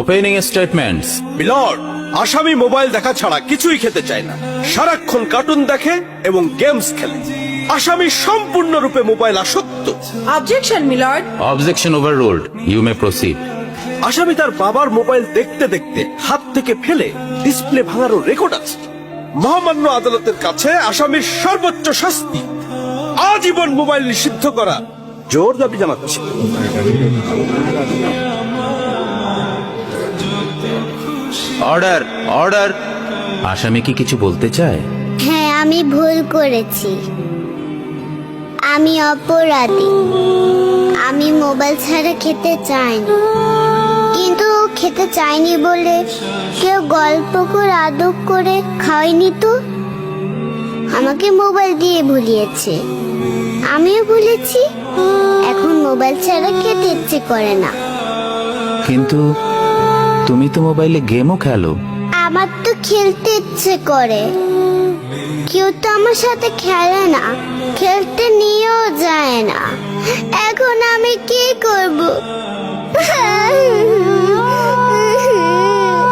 Opening statements. Milord, আসামি mobile দেখা ছাড়া কিছুই খেতে চায় না, সারাক্ষণ কার্টুন দেখে এবং গেমস খেলে। আসামি সম্পূর্ণরূপে মোবাইল আসক্ত। Objection milord. Objection overruled, you may proceed. আসামি তার বাবার মোবাইল দেখতে দেখতে হাত থেকে ফেলে ডিসপ্লে ভাঙারও রেকর্ড আছে। মহামান্য আদালতের কাছে আসামির সর্বোচ্চ শাস্তি আজীবন মোবাইল নিষিদ্ধ করা জোর দাবি জানাচ্ছে। Order, order. আসামি কি কিছু বলতে চায়? হ্যাঁ, আমি ভুল করেছি। আমি অপরাধী। আমি মোবাইল ছাড়া খেতে চাইনি, কিন্তু খেতে চাইনি বলে কেউ গল্প করে আদর করে খাওয়াইনি তো। আমাকে মোবাইল দিয়ে ভুলিয়েছে, আমিও ভুলেছি। এখন মোবাইল ছাড়া খেতে ইচ্ছে করে না। কিন্তু তুমি তো মোবাইলে গেমও খেলো। আমার তো খেলতে ইচ্ছে করে, কেউ তো আমার সাথে খেলে না, খেলতে নিয়েও যায় না। এখন আমি কি